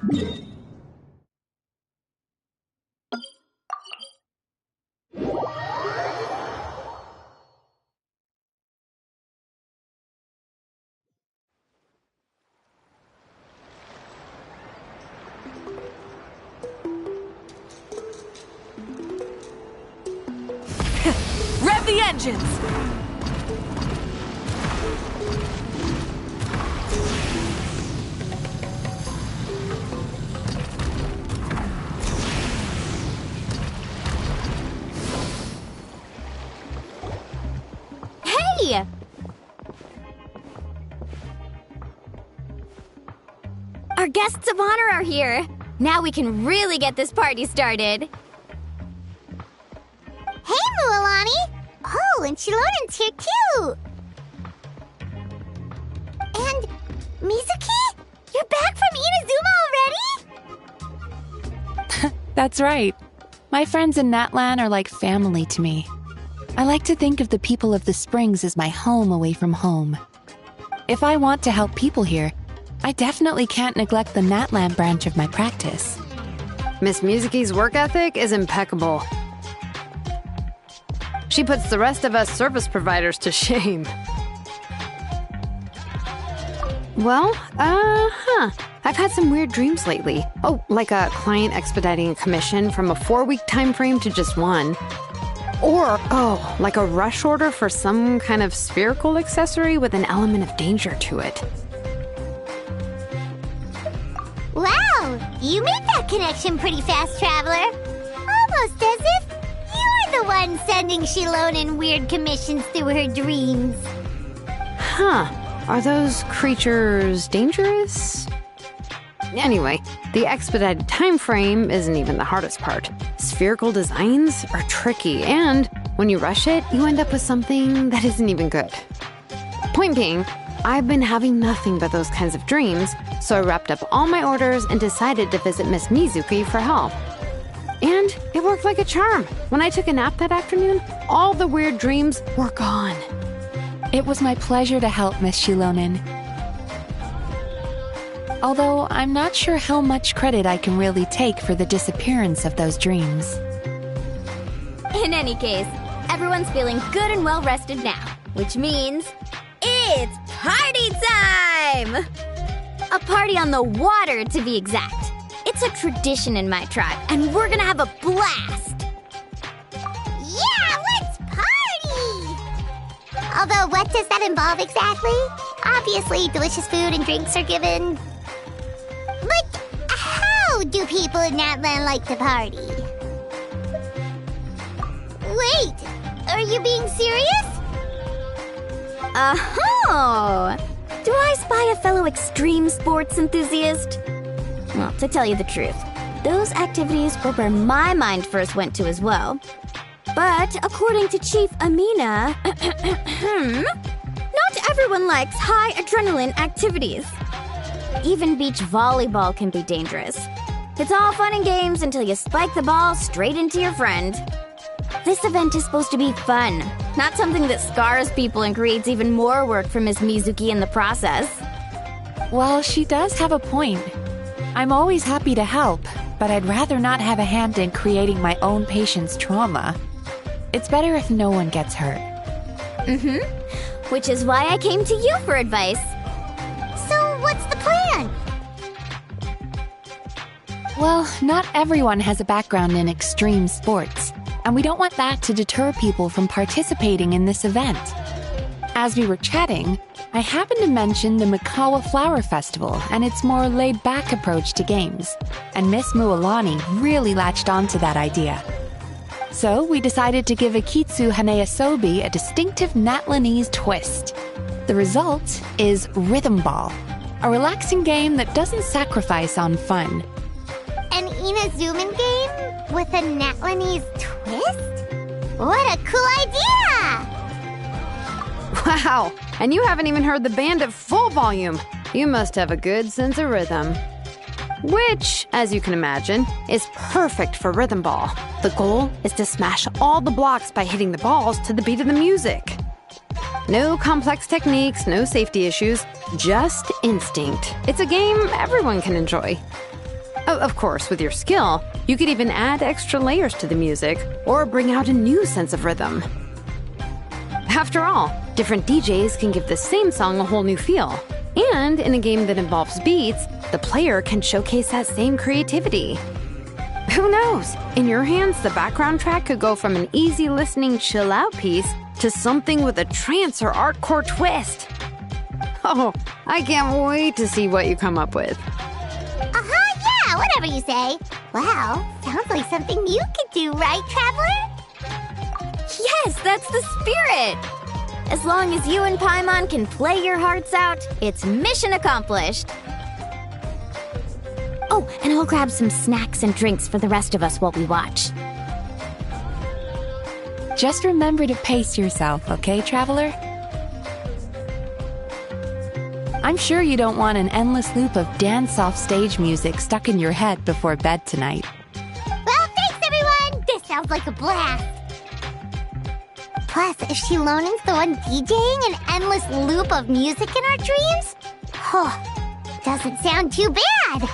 Rev the engines! Hey! Our guests of honor are here. Now we can really get this party started. Hey, Mualani! Oh, and Shilonen's here too! And Mizuki? You're back from Inazuma already? That's right. My friends in Natlan are like family to me. I like to think of the people of the Springs as my home away from home. If I want to help people here, I definitely can't neglect the Natlan branch of my practice. Miss Mizuki's work ethic is impeccable. She puts the rest of us service providers to shame. Well, I've had some weird dreams lately. Oh, like a client expediting a commission from a 4-week time frame to just 1. Or, like a rush order for some kind of spherical accessory with an element of danger to it. Wow, you made that connection pretty fast, Traveler. Almost as if you're the one sending Shilonen weird commissions through her dreams. Huh. Are those creatures dangerous? Anyway, the expedited time frame isn't even the hardest part. Spherical designs are tricky, and when you rush it, you end up with something that isn't even good. Point being, I've been having nothing but those kinds of dreams, so I wrapped up all my orders and decided to visit Miss Mizuki for help. And it worked like a charm. When I took a nap that afternoon, all the weird dreams were gone. It was my pleasure to help, Miss Shilonen. Although I'm not sure how much credit I can really take for the disappearance of those dreams. In any case, everyone's feeling good and well rested now, which means it's party time! A party on the water, to be exact. It's a tradition in my tribe, and we're gonna have a blast! Yeah, let's party! Although, what does that involve exactly? Obviously, delicious food and drinks are given. But how do people in Natlan like to party? Wait, are you being serious? Oh! Do I spy a fellow extreme sports enthusiast? Well, to tell you the truth, those activities were where my mind first went to as well. But according to Chief Amina, not everyone likes high adrenaline activities. Even beach volleyball can be dangerous. It's all fun and games until you spike the ball straight into your friend. This event is supposed to be fun, not something that scars people and creates even more work for Miss Mizuki in the process. Well, she does have a point. I'm always happy to help, but I'd rather not have a hand in creating my own patient's trauma. It's better if no one gets hurt. Which is why I came to you for advice. So what's the plan? Well, not everyone has a background in extreme sports, and we don't want that to deter people from participating in this event. As we were chatting, I happened to mention the Mikawa Flower Festival and its more laid-back approach to games, and Miss Mualani really latched onto that idea. So we decided to give Akitsu Haneasobi a distinctive Natlanese twist. The result is Rhythm Ball, a relaxing game that doesn't sacrifice on fun. An Inazuman game with a Natlanese twist? What a cool idea! Wow, and you haven't even heard the band at full volume. You must have a good sense of rhythm. Which, as you can imagine, is perfect for Rhythm Ball. The goal is to smash all the blocks by hitting the balls to the beat of the music. No complex techniques, no safety issues, just instinct. It's a game everyone can enjoy. Of course, with your skill, you could even add extra layers to the music or bring out a new sense of rhythm. After all, different DJs can give the same song a whole new feel. And in a game that involves beats, the player can showcase that same creativity. Who knows? In your hands, the background track could go from an easy listening chill-out piece to something with a trance or artcore twist. Oh, I can't wait to see what you come up with. Yeah, whatever you say. Wow, sounds like something you could do, right, Traveler? Yes, that's the spirit! As long as you and Paimon can play your hearts out, it's mission accomplished. Oh, and I'll grab some snacks and drinks for the rest of us while we watch. Just remember to pace yourself, okay, Traveler? I'm sure you don't want an endless loop of dance-off stage music stuck in your head before bed tonight. Well, thanks, everyone! This sounds like a blast. Plus, if Shilonen's the one DJing an endless loop of music in our dreams, doesn't sound too bad.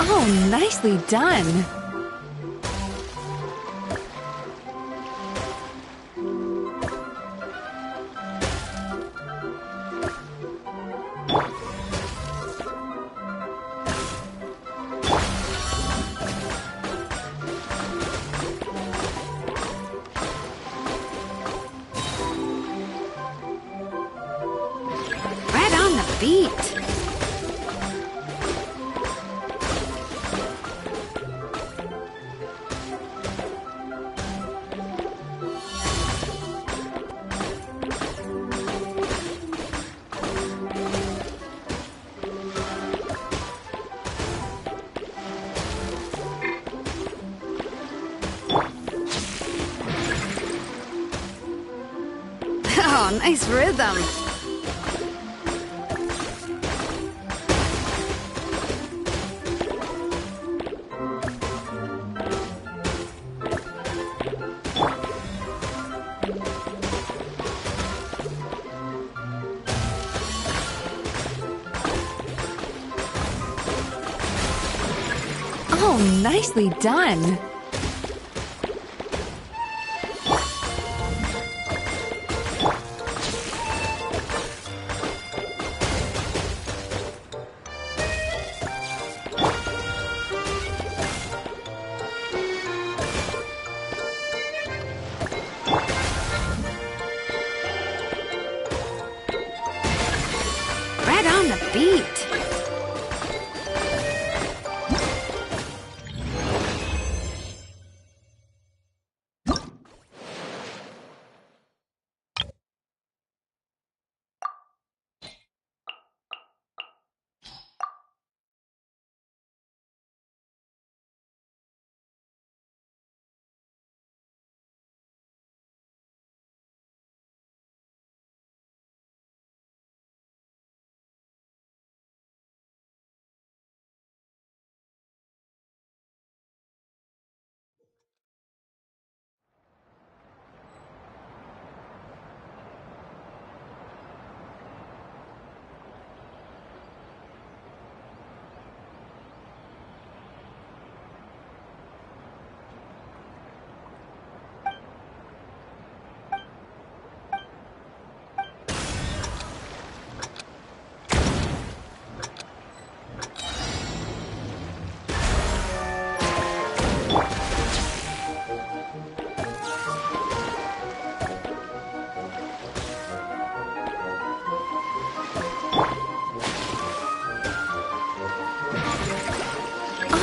Oh, nicely done. Right on the beat. Oh, nice rhythm. Oh, nicely done. Right on the beat.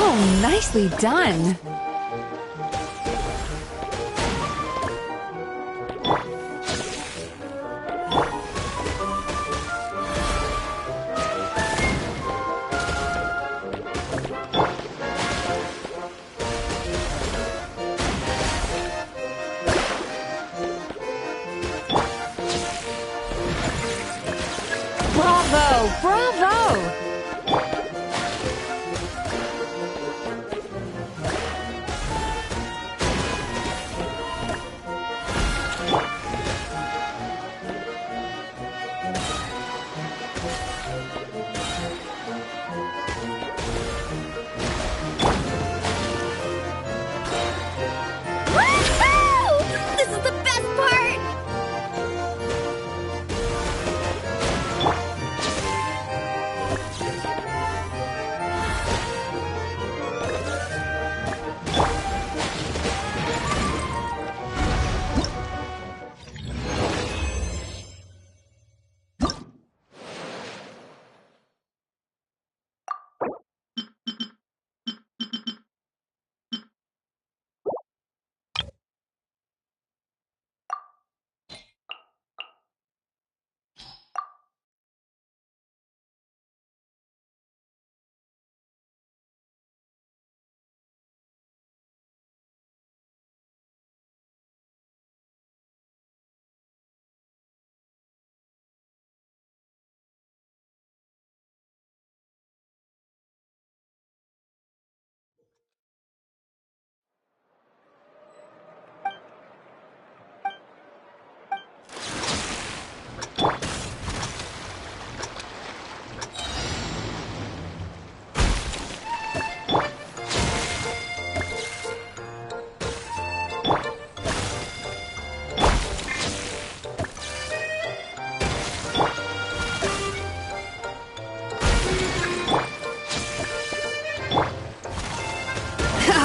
Oh, nicely done. Bravo! Bravo! Woohoo! This is the best part!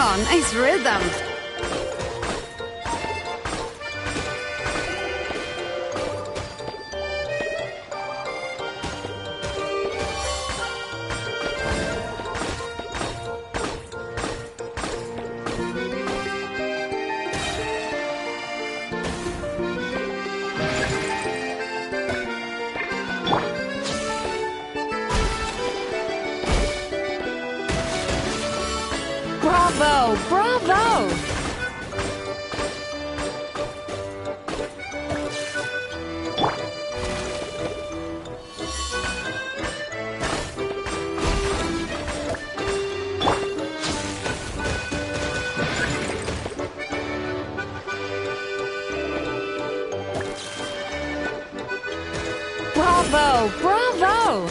Wow, nice rhythm. Bravo! Bravo! Bravo! Bravo!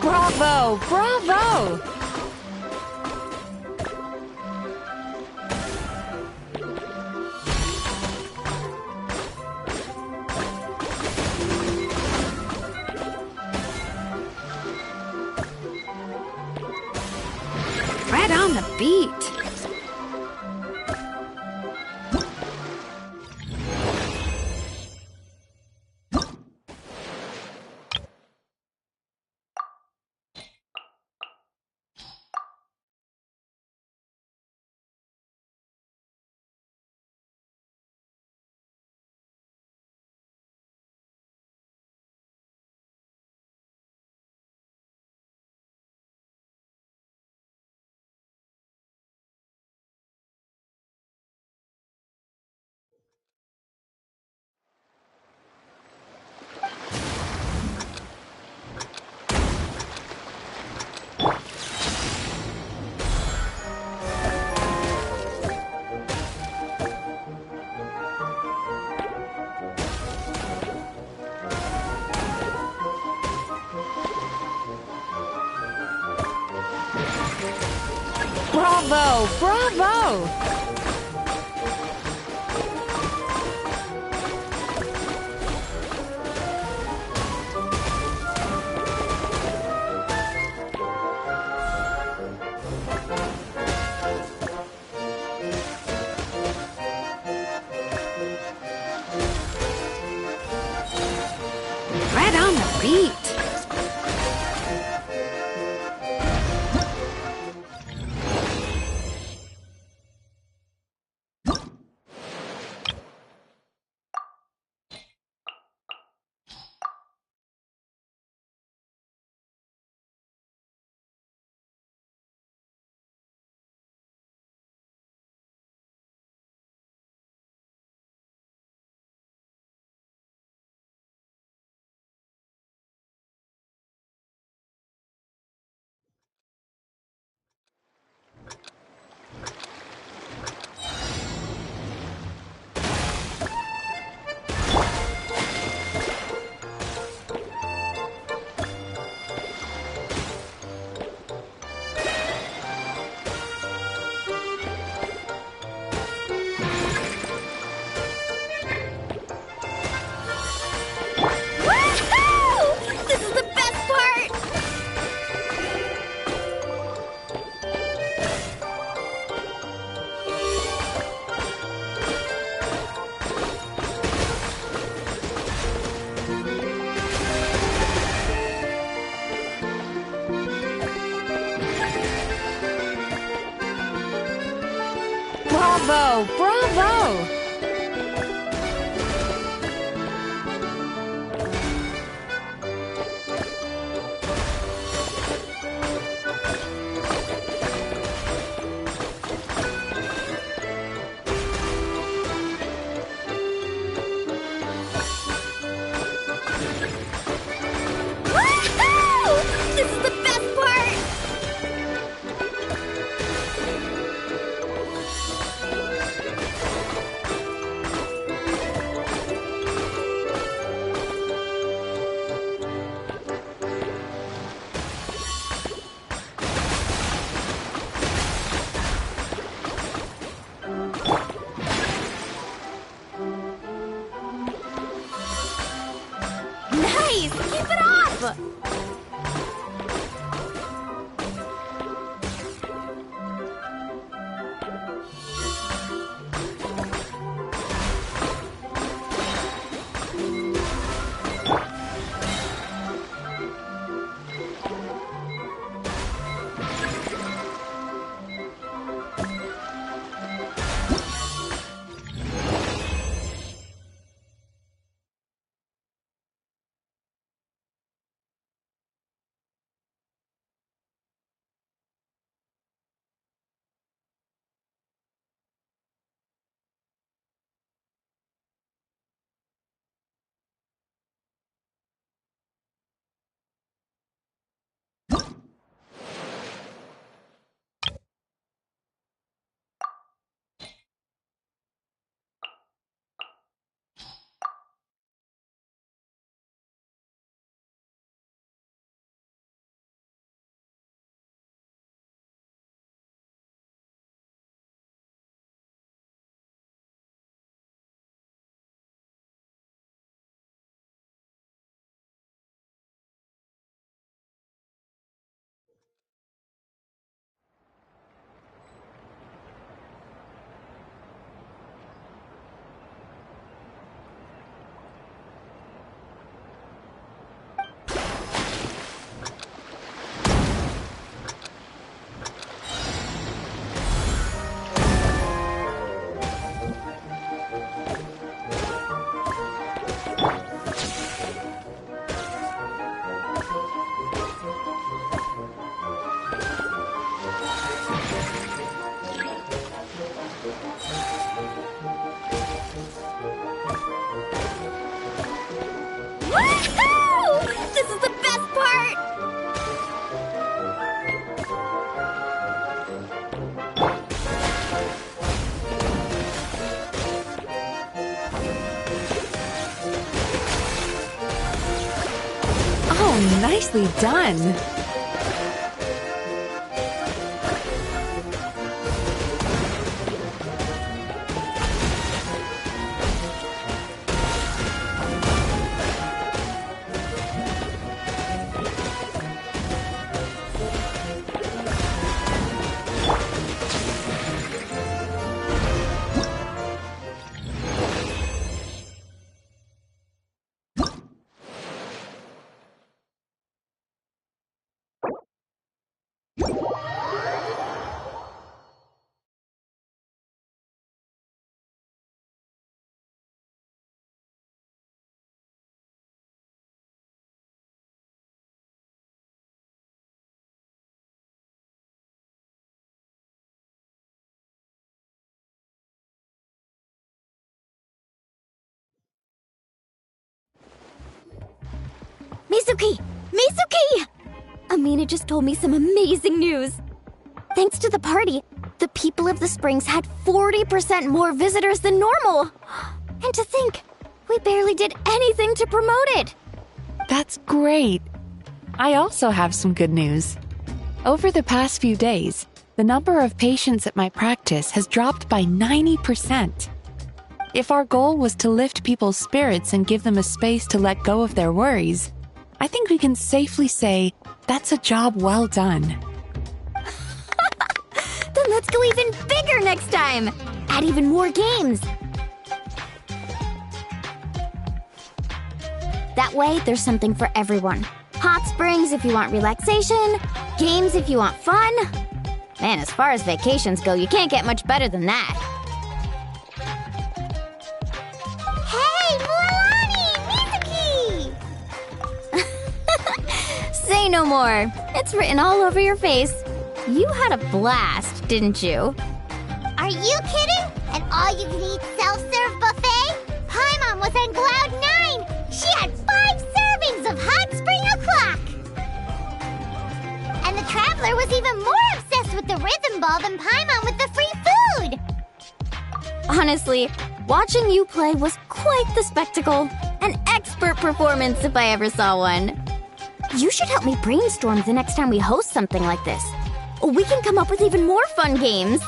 Bravo! Bravo! Right on the beat. Bravo! Bravo! Right on the beat. Woohoo! This is the best part! Bravo! Bravo! Woohoo! This is the best part! Please, keep it off! Oh, nicely done. Mizuki! Mizuki! Amina just told me some amazing news. Thanks to the party, the people of the Springs had 40% more visitors than normal. And to think, we barely did anything to promote it. That's great. I also have some good news. Over the past few days, the number of patients at my practice has dropped by 90%. If our goal was to lift people's spirits and give them a space to let go of their worries, I think we can safely say that's a job well done. Then let's go even bigger next time! Add even more games! That way, there's something for everyone. Hot springs if you want relaxation, games if you want fun. Man, as far as vacations go, you can't get much better than that. Hey, Mualani! Say no more. It's written all over your face. You had a blast, didn't you? Are you kidding? An all-you-can-eat self-serve buffet? Paimon was on cloud 9! She had 5 servings of hot spring o'clock! And the Traveler was even more obsessed with the rhythm ball than Paimon with the free food! Honestly, watching you play was quite the spectacle. An expert performance if I ever saw one. You should help me brainstorm the next time we host something like this. We can come up with even more fun games.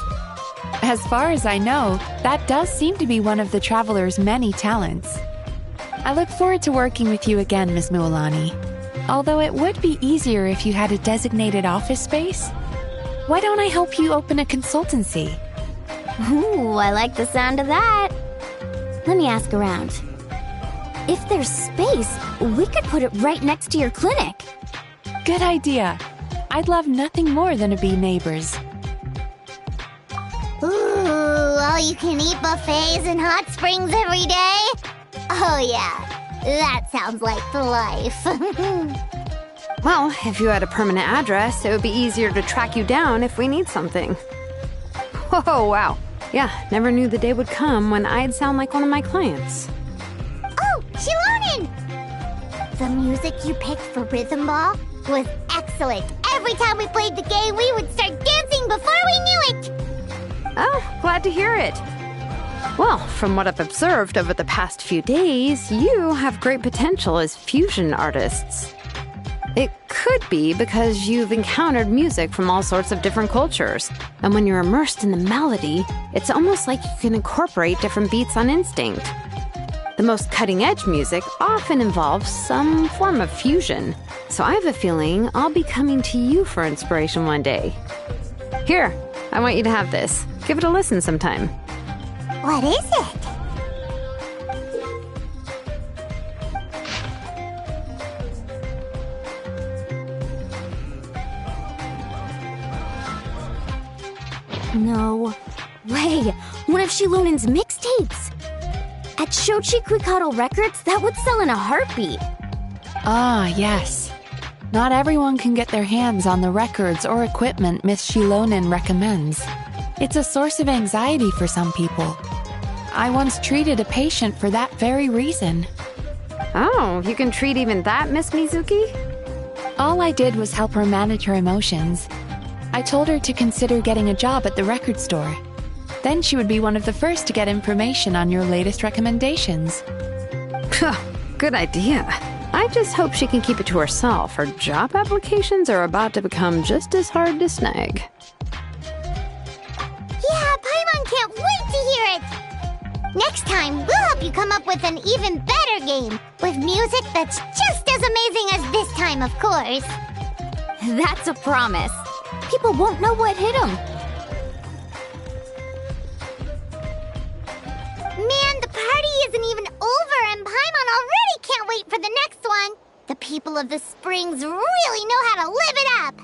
As far as I know, that does seem to be one of the Traveler's many talents. I look forward to working with you again, Ms. Mualani. Although it would be easier if you had a designated office space. Why don't I help you open a consultancy? Ooh, I like the sound of that. Let me ask around. If there's space, we could put it right next to your clinic. Good idea. I'd love nothing more than to be neighbors. Ooh, all-you-can-eat buffets and hot springs every day? Oh yeah, that sounds like the life. Well, if you had a permanent address, it would be easier to track you down if we need something. Oh, wow. Yeah, never knew the day would come when I'd sound like one of my clients. Oh, Shilonen! The music you picked for Rhythm Ball was excellent. Every time we played the game, we would start dancing before we knew it! Oh, glad to hear it. Well, from what I've observed over the past few days, you have great potential as fusion artists. It could be because you've encountered music from all sorts of different cultures, and when you're immersed in the melody, it's almost like you can incorporate different beats on instinct. The most cutting-edge music often involves some form of fusion, so I have a feeling I'll be coming to you for inspiration one day. Here, I want you to have this. Give it a listen sometime. What is it? No way! One of Shilonen's mixtapes! At Shochi Kuikado Records, that would sell in a heartbeat. Ah, yes. Not everyone can get their hands on the records or equipment Miss Shilonen recommends. It's a source of anxiety for some people. I once treated a patient for that very reason. Oh, you can treat even that, Miss Mizuki? All I did was help her manage her emotions. I told her to consider getting a job at the record store. Then she would be one of the first to get information on your latest recommendations. Good idea. I just hope she can keep it to herself. Her job applications are about to become just as hard to snag. Yeah, Paimon can't wait to hear it! Next time, we'll help you come up with an even better game, with music that's just as amazing as this time, of course. That's a promise. People won't know what hit them. Man, the party isn't even over, and Paimon already can't wait for the next one. The people of the Springs really know how to live it up.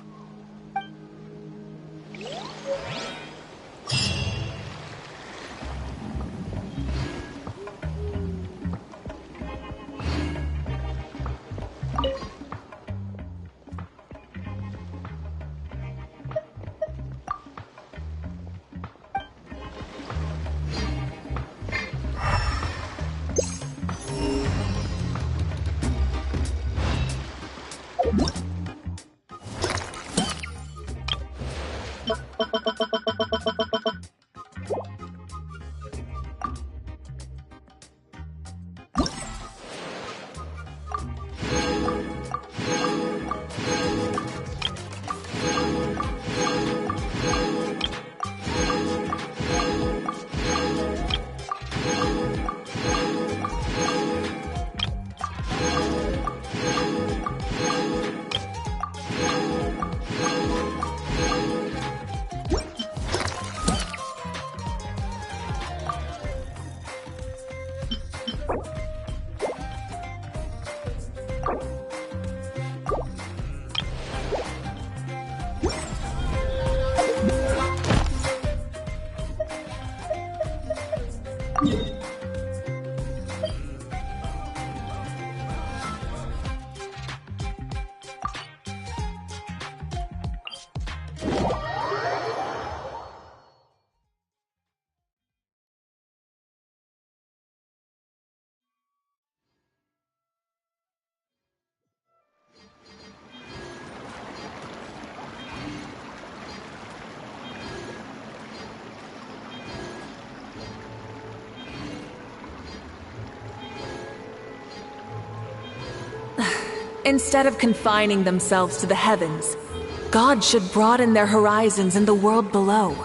Instead of confining themselves to the heavens, God should broaden their horizons in the world below.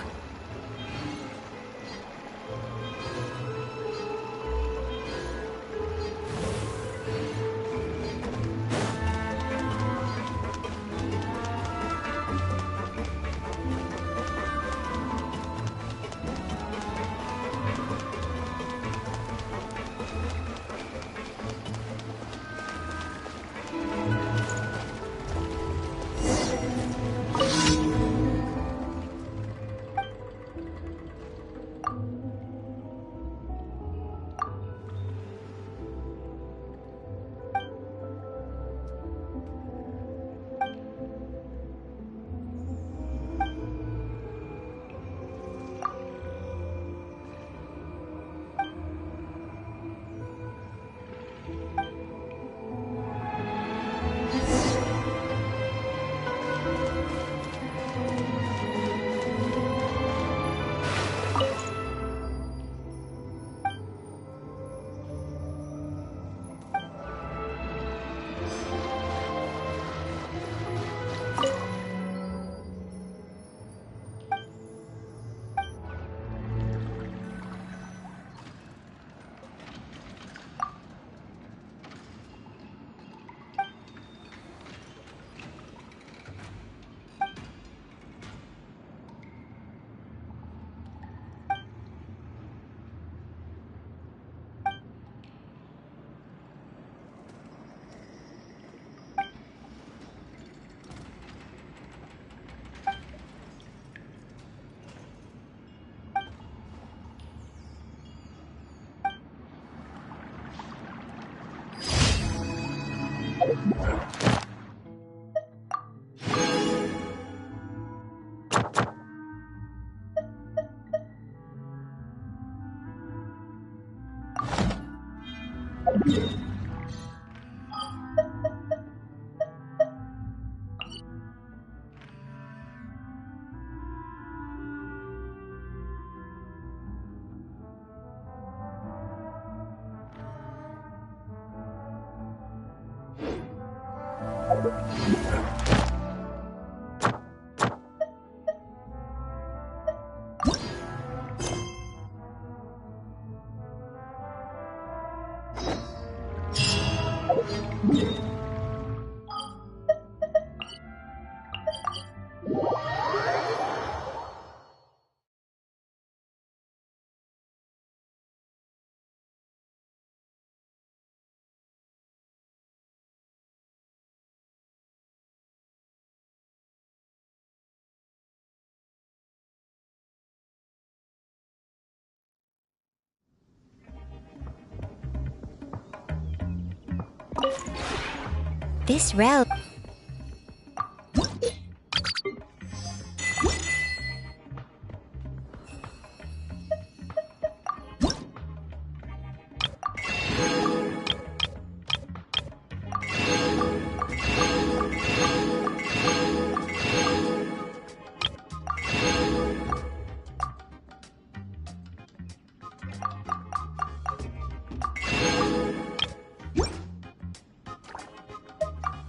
This route.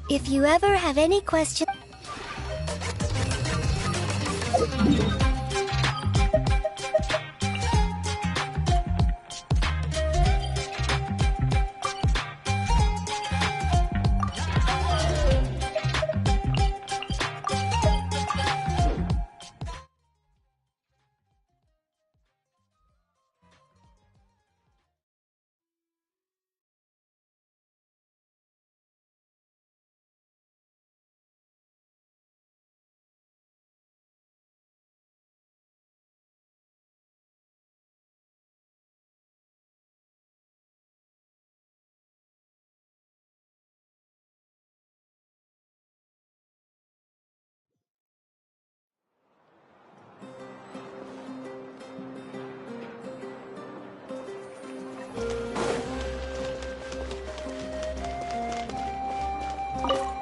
If you ever have any questions...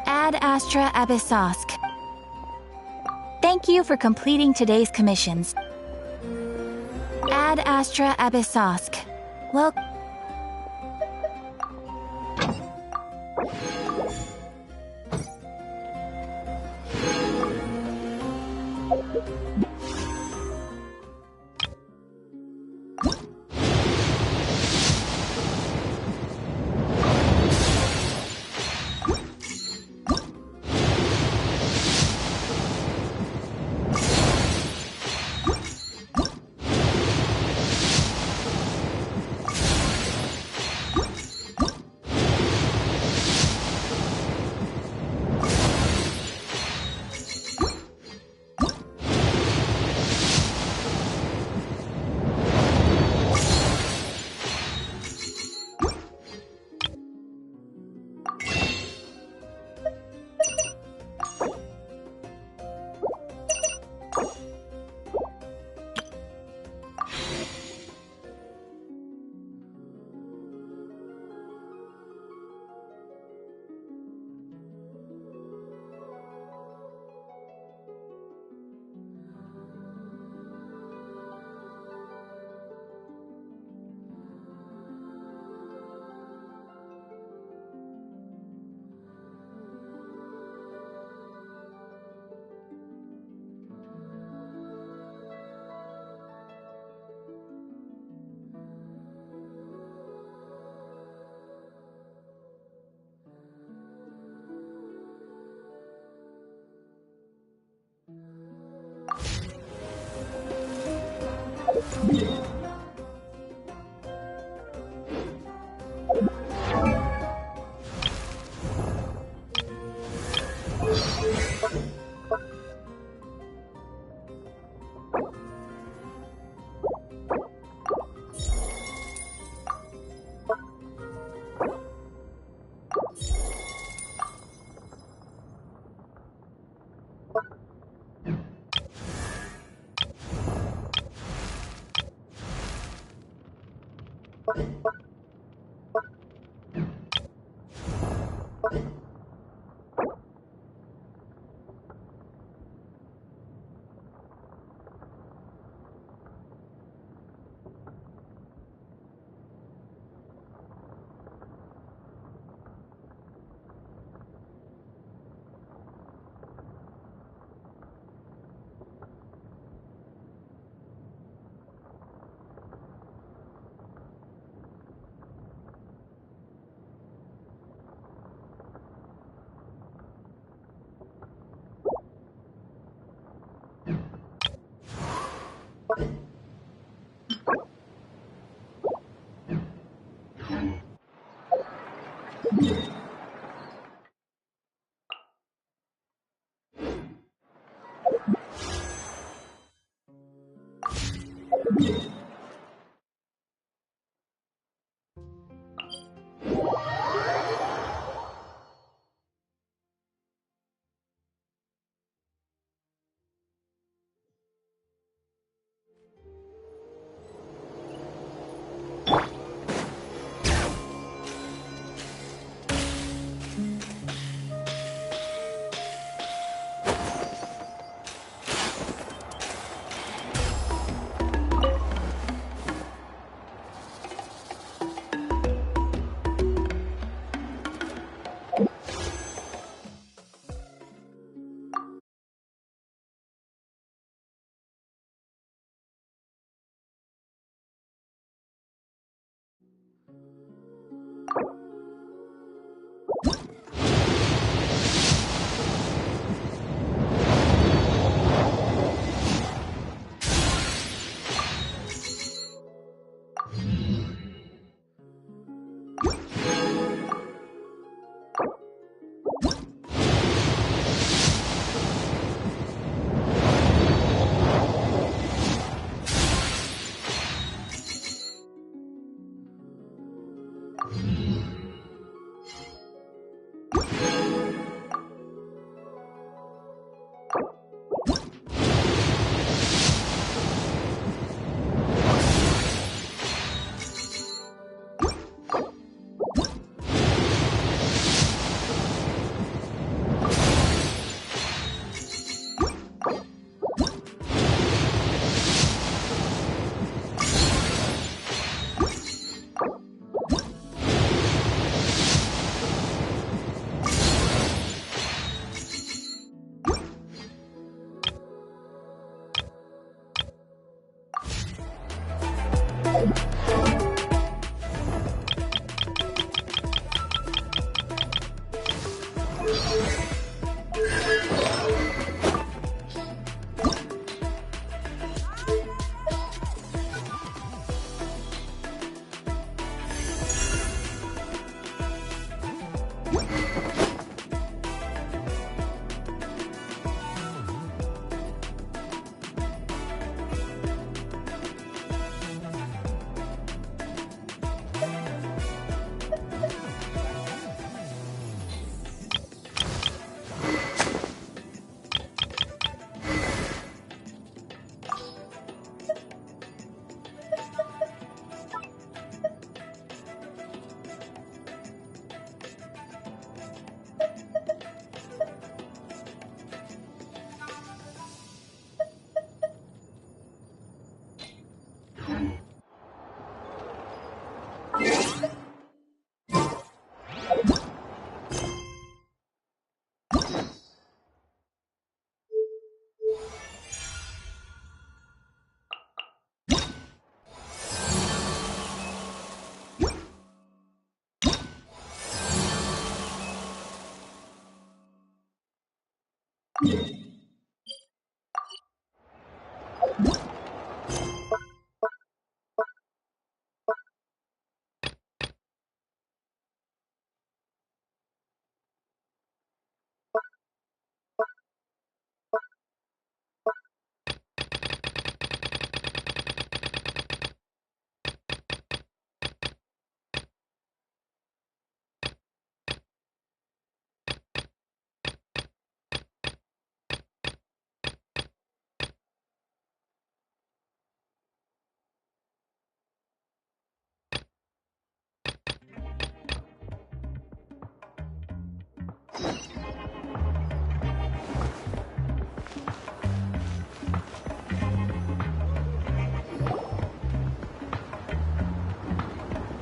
Ad Astra Abyssosk. Thank you for completing today's commissions. Ad Astra Abyssosk. Well...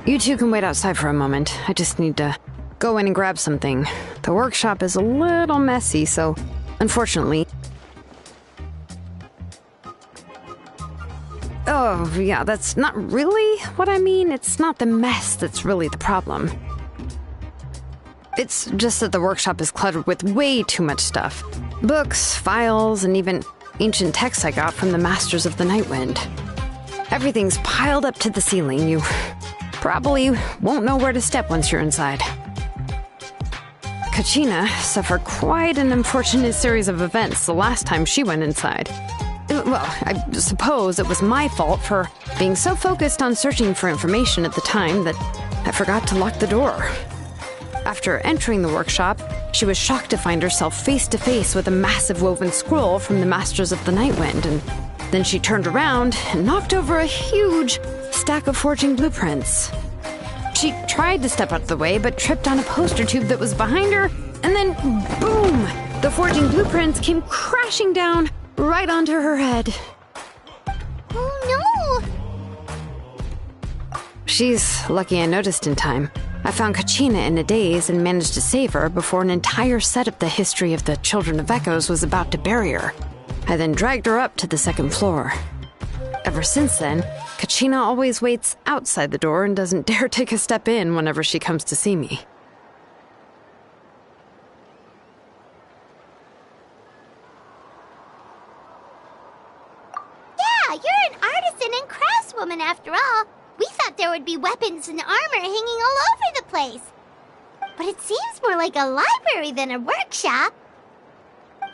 You two can wait outside for a moment. I just need to go in and grab something. The workshop is a little messy, so unfortunately... Oh, yeah, that's not really what I mean. It's not the mess that's really the problem. It's just that the workshop is cluttered with way too much stuff. Books, files, and even ancient texts I got from the Masters of the Nightwind. Everything's piled up to the ceiling. You probably won't know where to step once you're inside. Kachina suffered quite an unfortunate series of events the last time she went inside. Well, I suppose it was my fault for being so focused on searching for information at the time that I forgot to lock the door. After entering the workshop, she was shocked to find herself face to face with a massive woven scroll from the Masters of the Nightwind, and then she turned around and knocked over a huge stack of forging blueprints. She tried to step out of the way, but tripped on a poster tube that was behind her, and then boom! The forging blueprints came crashing down right onto her head. Oh no! She's lucky I noticed in time. I found Kachina in a daze and managed to save her before an entire set of the history of the Children of Echoes was about to bury her. I then dragged her up to the second floor. Ever since then, Kachina always waits outside the door and doesn't dare take a step in whenever she comes to see me. Yeah, you're an artisan and craftswoman after all. We thought there would be weapons and armor hanging all over the place. But it seems more like a library than a workshop.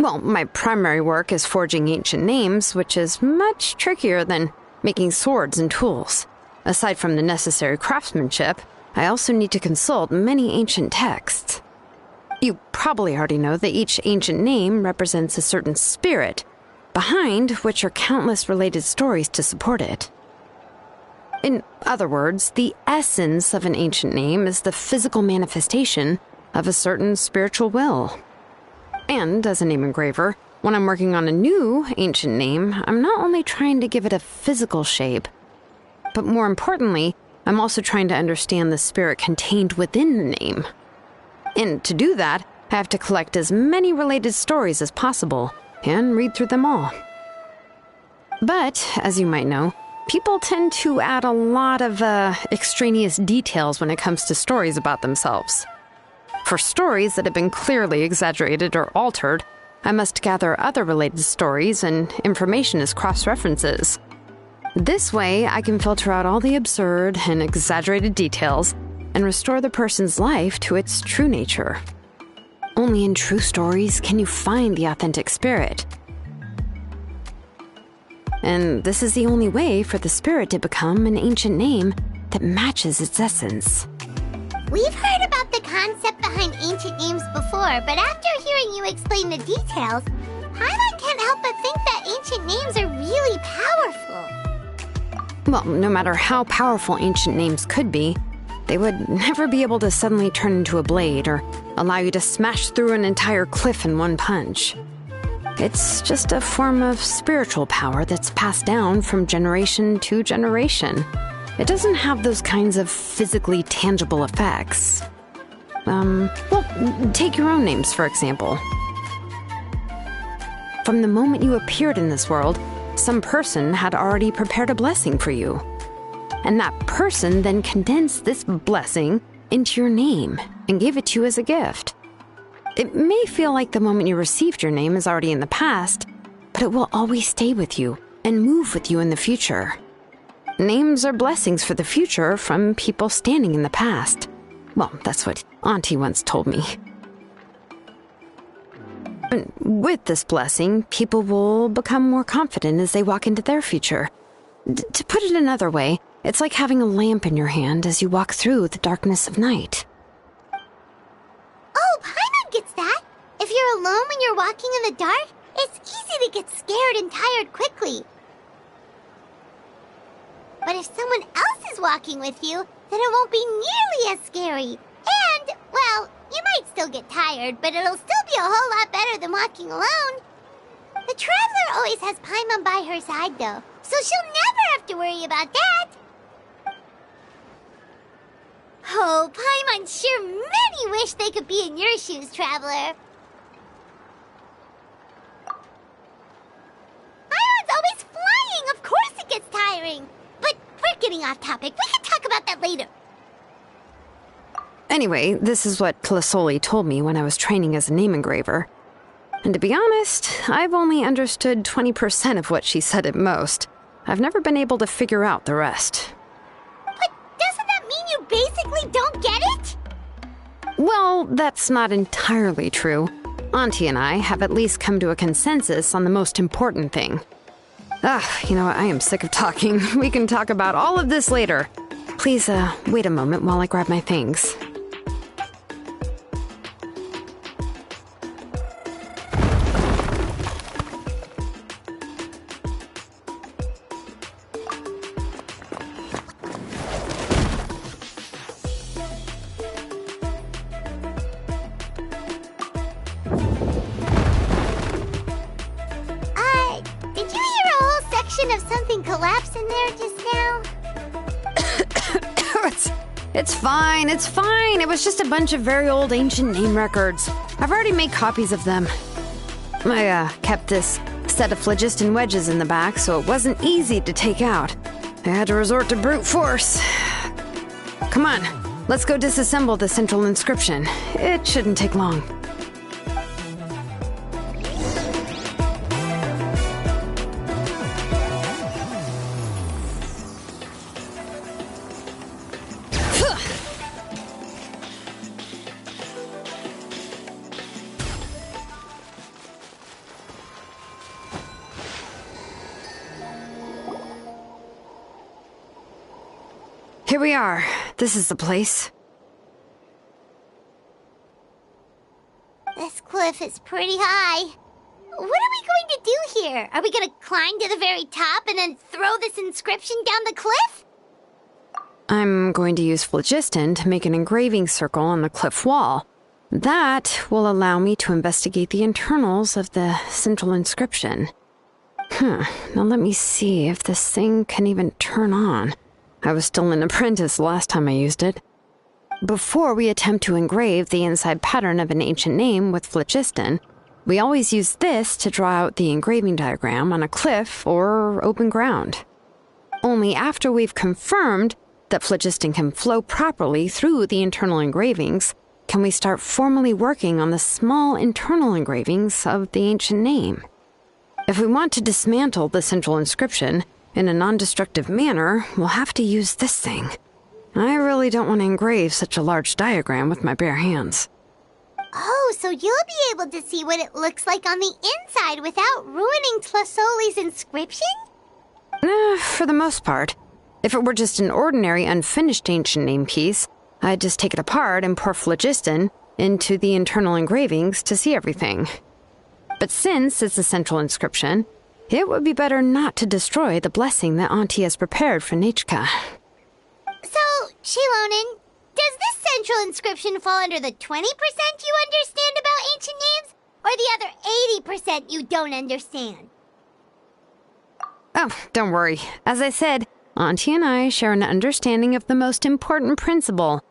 Well, my primary work is forging ancient names, which is much trickier than making swords and tools. Aside from the necessary craftsmanship, I also need to consult many ancient texts. You probably already know that each ancient name represents a certain spirit, behind which are countless related stories to support it. In other words, the essence of an ancient name is the physical manifestation of a certain spiritual will. And as a name engraver, when I'm working on a new ancient name, I'm not only trying to give it a physical shape, but more importantly, I'm also trying to understand the spirit contained within the name. And to do that, I have to collect as many related stories as possible and read through them all. But, as you might know, people tend to add a lot of extraneous details when it comes to stories about themselves. For stories that have been clearly exaggerated or altered, I must gather other related stories and information as cross-references. This way, I can filter out all the absurd and exaggerated details and restore the person's life to its true nature. Only in true stories can you find the authentic spirit. And this is the only way for the spirit to become an ancient name that matches its essence. We've heard about the concept behind ancient names before, but after hearing you explain the details, Paimon can't help but think that ancient names are really powerful. Well, no matter how powerful ancient names could be, they would never be able to suddenly turn into a blade or allow you to smash through an entire cliff in one punch. It's just a form of spiritual power that's passed down from generation to generation. It doesn't have those kinds of physically tangible effects. Well, take your own names, for example. From the moment you appeared in this world, some person had already prepared a blessing for you. And that person then condensed this blessing into your name and gave it to you as a gift. It may feel like the moment you received your name is already in the past, but it will always stay with you and move with you in the future. Names are blessings for the future from people standing in the past. Well, that's what Auntie once told me. And with this blessing, people will become more confident as they walk into their future. To put it another way, it's like having a lamp in your hand as you walk through the darkness of night. Oh, Paimon gets that. If you're alone when you're walking in the dark, it's easy to get scared and tired quickly. But if someone else is walking with you, then it won't be nearly as scary. And, well, you might still get tired, but it'll still be a whole lot better than walking alone. The Traveler always has Paimon by her side, though, so she'll never have to worry about that. Oh, Paimon sure many wish they could be in your shoes, Traveler. Paimon's always flying, of course it gets tiring. But we're getting off topic. We can talk about that later. Anyway, this is what Plisoli told me when I was training as a name engraver. And to be honest, I've only understood 20% of what she said at most. I've never been able to figure out the rest. But doesn't that mean you basically don't get it? Well, that's not entirely true. Auntie and I have at least come to a consensus on the most important thing. You know what? I am sick of talking. We can talk about all of this later. Please, wait a moment while I grab my things. Did you hear a whole section of something collapse in there just now? It's fine, it's fine. It was just a bunch of very old ancient name records. I've already made copies of them. I kept this set of phlogiston wedges in the back, so it wasn't easy to take out. I had to resort to brute force. Come on, let's go disassemble the central inscription. It shouldn't take long. Here we are. This is the place. This cliff is pretty high. What are we going to do here? Are we going to climb to the very top and then throw this inscription down the cliff? I'm going to use phlogiston to make an engraving circle on the cliff wall. That will allow me to investigate the internals of the central inscription. Now let me see if this thing can even turn on. I was still an apprentice last time I used it. Before we attempt to engrave the inside pattern of an ancient name with phlogiston, we always use this to draw out the engraving diagram on a cliff or open ground. Only after we've confirmed that phlogiston can flow properly through the internal engravings can we start formally working on the small internal engravings of the ancient name. If we want to dismantle the central inscription in a non-destructive manner, we'll have to use this thing. I really don't want to engrave such a large diagram with my bare hands. Oh, so you'll be able to see what it looks like on the inside without ruining Tlasoli's inscription? For the most part. If it were just an ordinary unfinished ancient name piece, I'd just take it apart and pour phlogiston into the internal engravings to see everything. But since it's a central inscription, it would be better not to destroy the blessing that Auntie has prepared for Nechka. So, Shilonin, does this central inscription fall under the 20% you understand about ancient names, or the other 80% you don't understand? Oh, don't worry. As I said, Auntie and I share an understanding of the most important principle,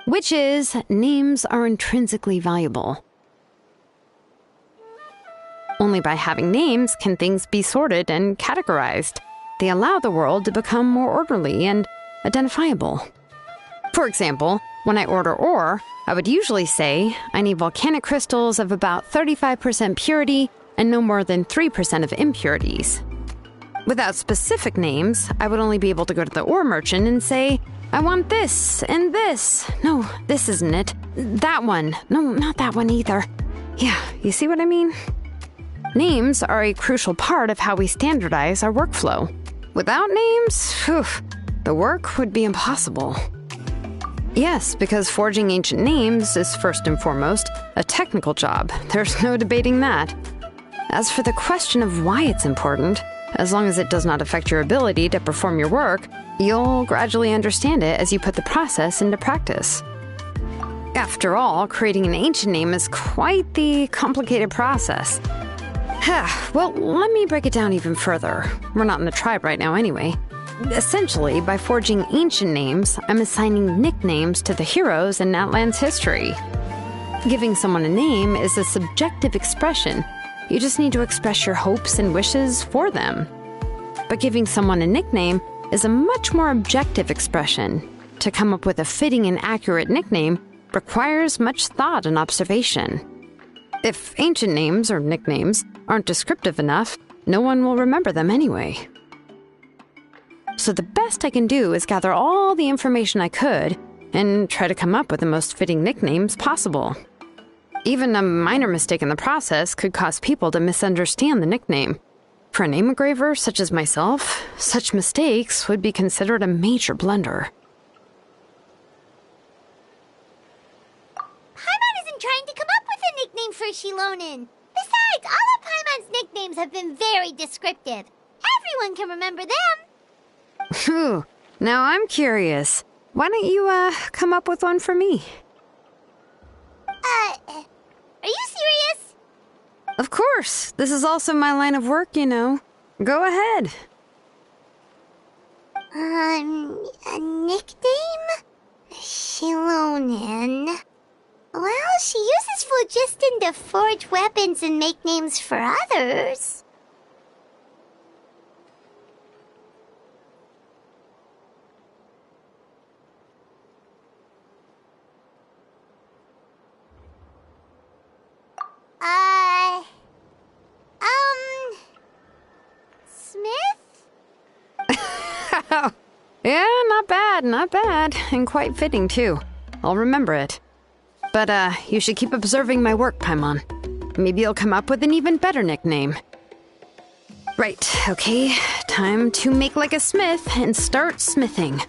which is names are intrinsically valuable. Only by having names can things be sorted and categorized. They allow the world to become more orderly and identifiable. For example, when I order ore, I would usually say I need volcanic crystals of about 35% purity and no more than 3% of impurities. Without specific names, I would only be able to go to the ore merchant and say, I want this and this. No, this isn't it. That one. No, not that one either. Yeah, you see what I mean? Names are a crucial part of how we standardize our workflow. Without names, the work would be impossible. Yes, because forging ancient names is first and foremost a technical job. There's no debating that. As for the question of why it's important, as long as it does not affect your ability to perform your work, you'll gradually understand it as you put the process into practice. After all, creating an ancient name is quite the complicated process. Well, let me break it down even further. We're not in the tribe right now anyway. Essentially, by forging ancient names, I'm assigning nicknames to the heroes in Natlan's history. Giving someone a name is a subjective expression. You just need to express your hopes and wishes for them. But giving someone a nickname is a much more objective expression. To come up with a fitting and accurate nickname requires much thought and observation. If ancient names or nicknames aren't descriptive enough, no one will remember them anyway. So the best I can do is gather all the information I could and try to come up with the most fitting nicknames possible. Even a minor mistake in the process could cause people to misunderstand the nickname. For a name engraver such as myself, such mistakes would be considered a major blunder. Paimon isn't trying to come up with a nickname for Shilonen. Besides, all of Paimon's nicknames have been very descriptive. Everyone can remember them. Phew. Now I'm curious. Why don't you, come up with one for me? Are you serious? Of course. This is also my line of work, you know. Go ahead. A nickname? Shilonen. Well, she uses phlogiston to forge weapons and make names for others. Smith? Yeah, not bad, and quite fitting, too. I'll remember it. But, you should keep observing my work, Paimon. Maybe you'll come up with an even better nickname. Right, okay. Time to make like a smith and start smithing.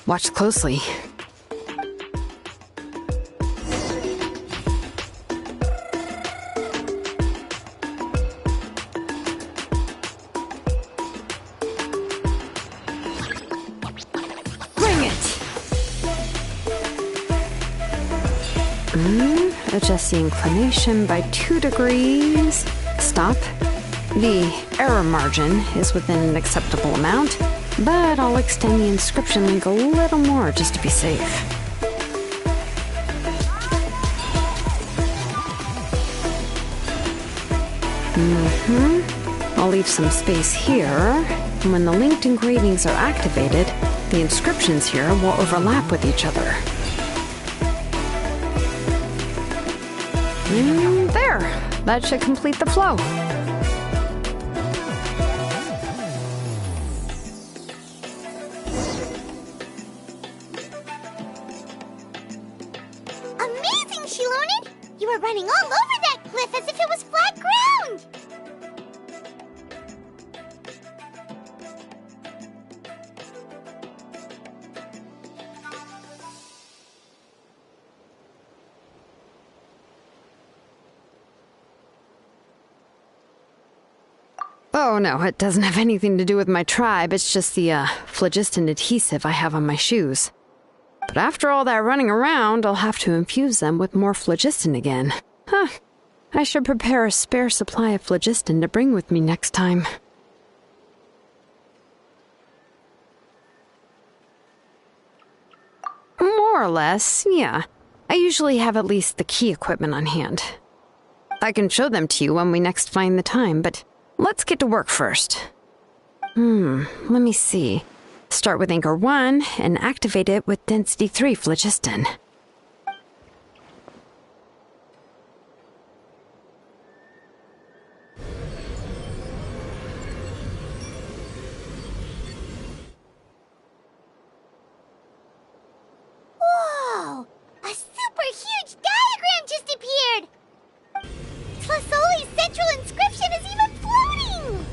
Watch closely. Adjust the inclination by 2 degrees. Stop. The error margin is within an acceptable amount, but I'll extend the inscription link a little more just to be safe. I'll leave some space here, and when the linked engravings are activated, the inscriptions here will overlap with each other. There! That should complete the flow. Amazing, Shilonen! You were running all over that cliff as if it was flat ground! Oh no, it doesn't have anything to do with my tribe, it's just the, phlogiston adhesive I have on my shoes. But after all that running around, I'll have to infuse them with more phlogiston again. Huh. I should prepare a spare supply of phlogiston to bring with me next time. More or less, yeah. I usually have at least the key equipment on hand. I can show them to you when we next find the time, but let's get to work first. Let me see. Start with Anchor 1 and activate it with Density 3 phlogiston. Whoa! A super huge diagram just appeared! Tlasoli's central inscription is even floating!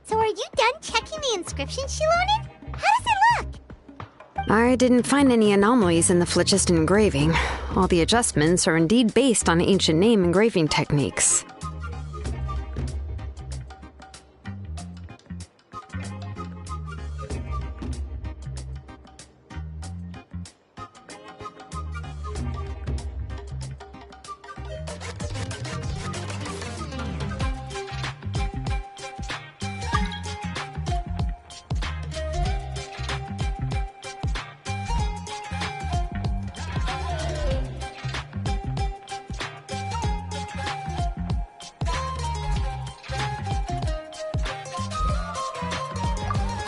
So are you done checking the inscription, Shilonen? How does it look? I didn't find any anomalies in the phlogiston engraving. All the adjustments are indeed based on ancient name engraving techniques.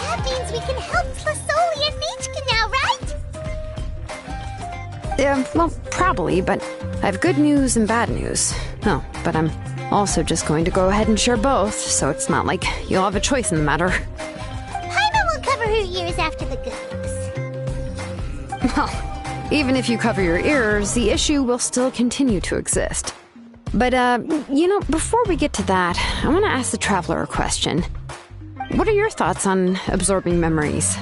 That means we can help Tlasoli and Machka now, right? Well, probably, but I have good news and bad news. Oh, but I'm also just going to go ahead and share both, so it's not like you'll have a choice in the matter. Paimon will cover her ears after the good news. Well, even if you cover your ears, the issue will still continue to exist. But, before we get to that, I want to ask the Traveler a question. What are your thoughts on absorbing memories?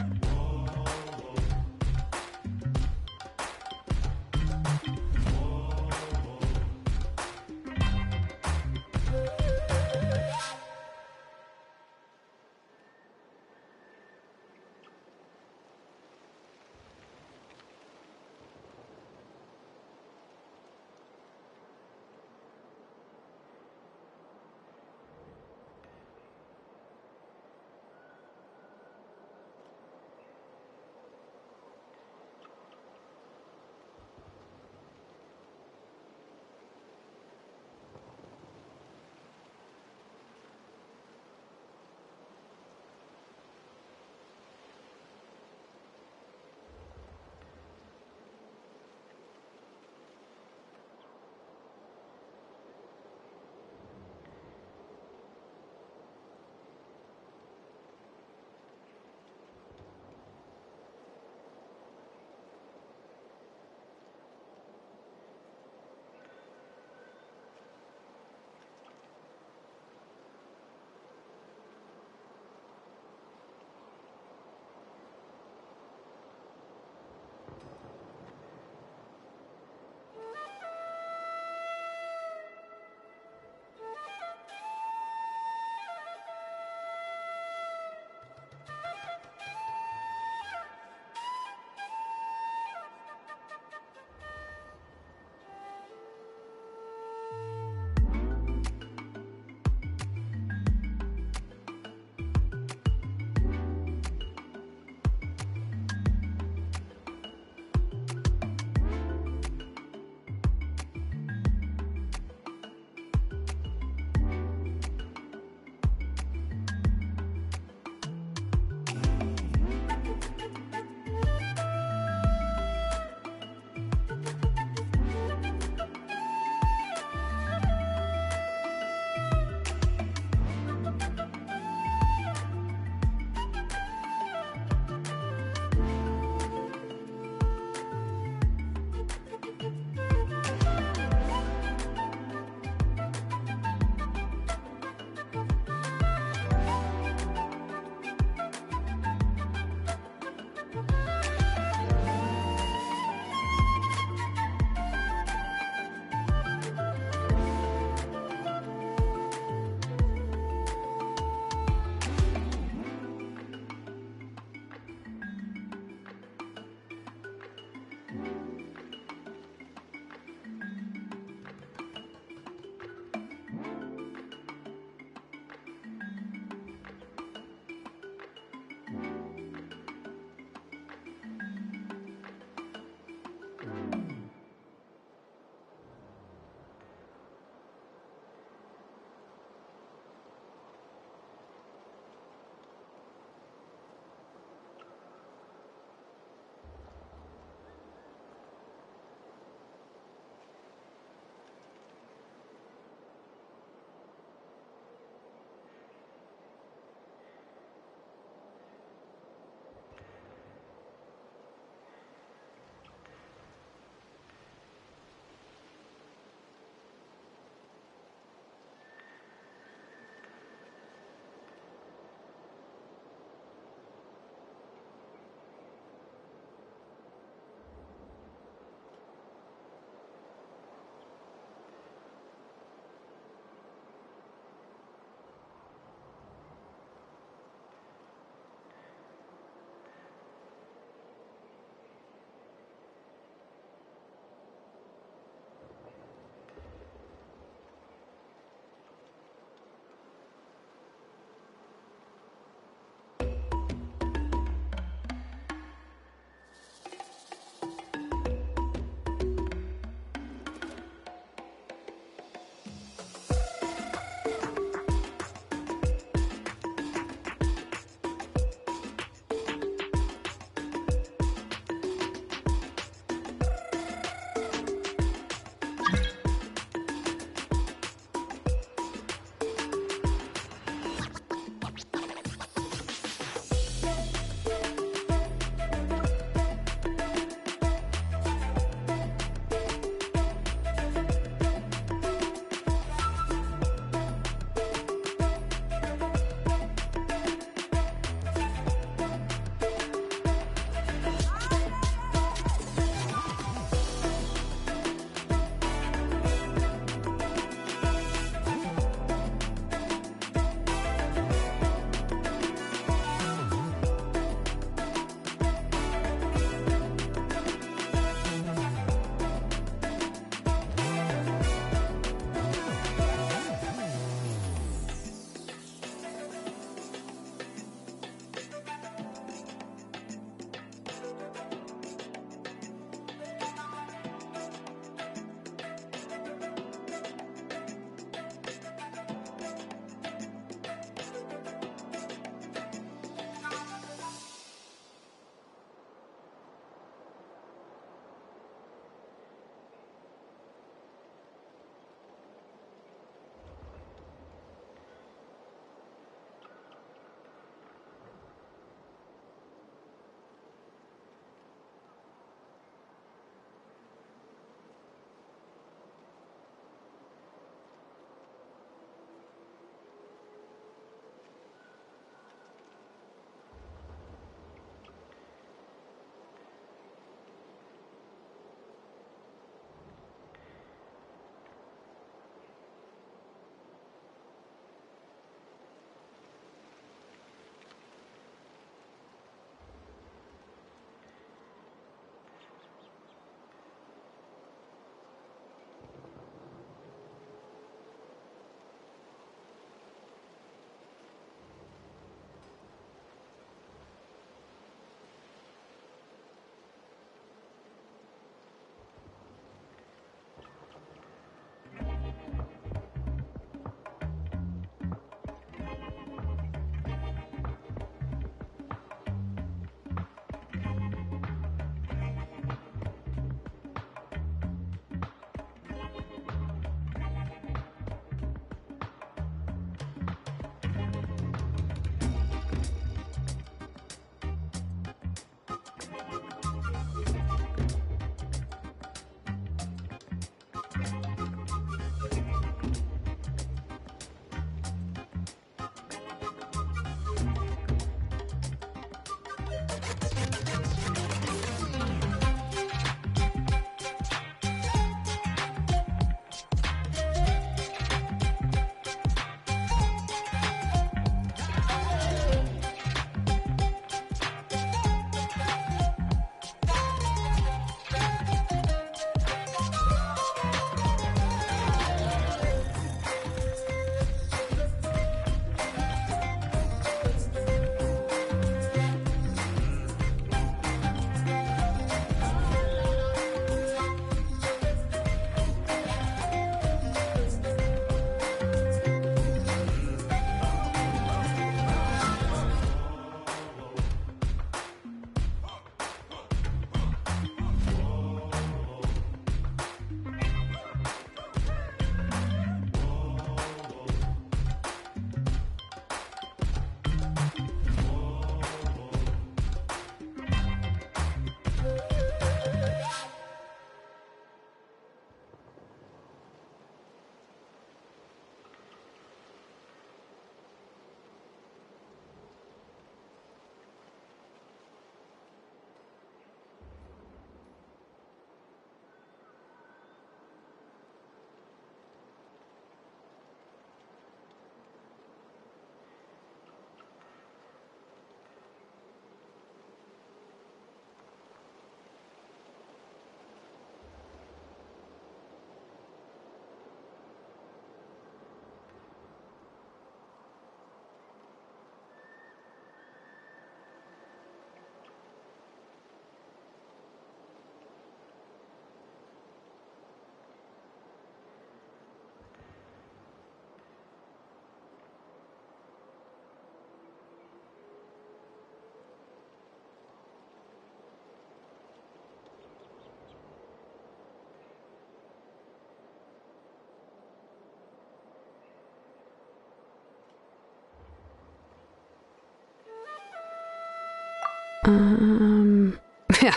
Yeah,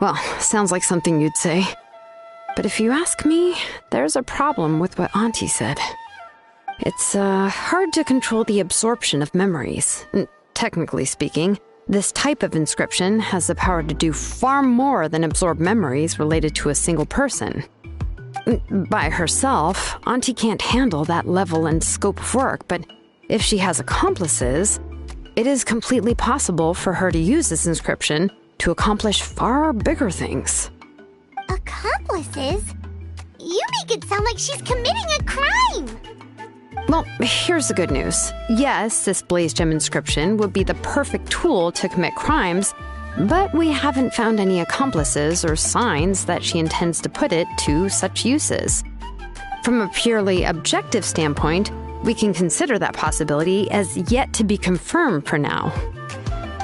well, sounds like something you'd say. But if you ask me, there's a problem with what Auntie said. It's hard to control the absorption of memories. Technically speaking, this type of inscription has the power to do far more than absorb memories related to a single person. By herself, Auntie can't handle that level and scope of work, but if she has accomplices, it is completely possible for her to use this inscription to accomplish far bigger things. Accomplices? You make it sound like she's committing a crime! Well, here's the good news. Yes, this blaze gem inscription would be the perfect tool to commit crimes, but we haven't found any accomplices or signs that she intends to put it to such uses. From a purely objective standpoint, we can consider that possibility as yet to be confirmed for now.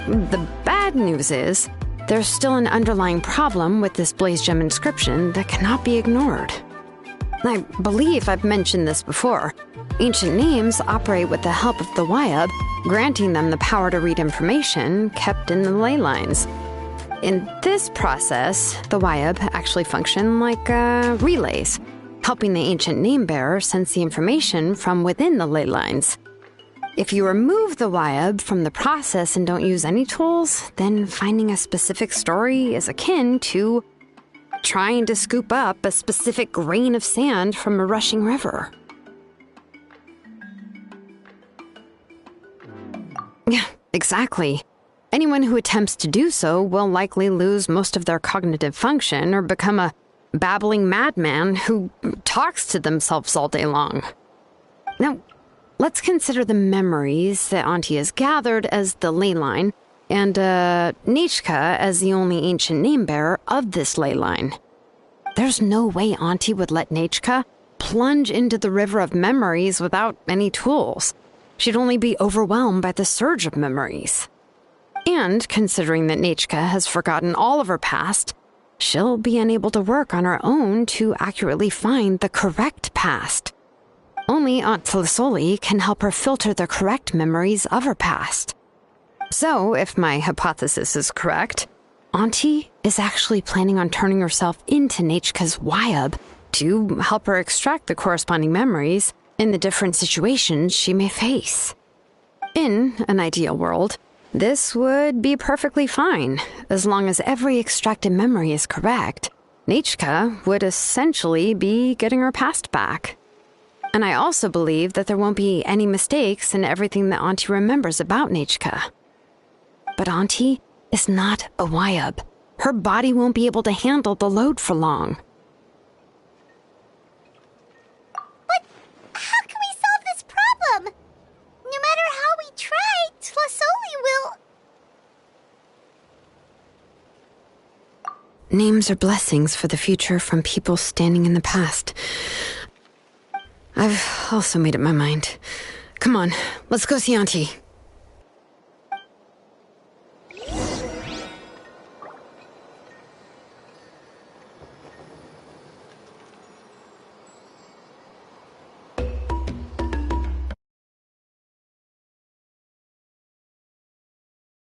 The bad news is, there's still an underlying problem with this blaze gem inscription that cannot be ignored. I believe I've mentioned this before. Ancient names operate with the help of the Wyab, granting them the power to read information kept in the ley lines. In this process, the Wyab actually function like relays, helping the ancient name bearer sense the information from within the ley lines. If you remove the Wyab from the process and don't use any tools, then finding a specific story is akin to trying to scoop up a specific grain of sand from a rushing river. Yeah, exactly. Anyone who attempts to do so will likely lose most of their cognitive function or become a babbling madman who talks to themselves all day long. Now, let's consider the memories that Auntie has gathered as the ley line, and Nechka as the only ancient name-bearer of this ley line. There's no way Auntie would let Nechka plunge into the river of memories without any tools. She'd only be overwhelmed by the surge of memories. And considering that Nechka has forgotten all of her past, she'll be unable to work on her own to accurately find the correct past. Only Aunt Felisoli can help her filter the correct memories of her past. So, if my hypothesis is correct, Auntie is actually planning on turning herself into Nechka's Wyab to help her extract the corresponding memories in the different situations she may face. In an ideal world, this would be perfectly fine. As long as every extracted memory is correct, Nechka would essentially be getting her past back. And I also believe that there won't be any mistakes in everything that Auntie remembers about Nechka. But Auntie is not a Wyab. Her body won't be able to handle the load for long. But how can we solve this problem? No matter how we try, Tlasoli will... Names are blessings for the future from people standing in the past. I've also made up my mind. Come on, let's go see Auntie.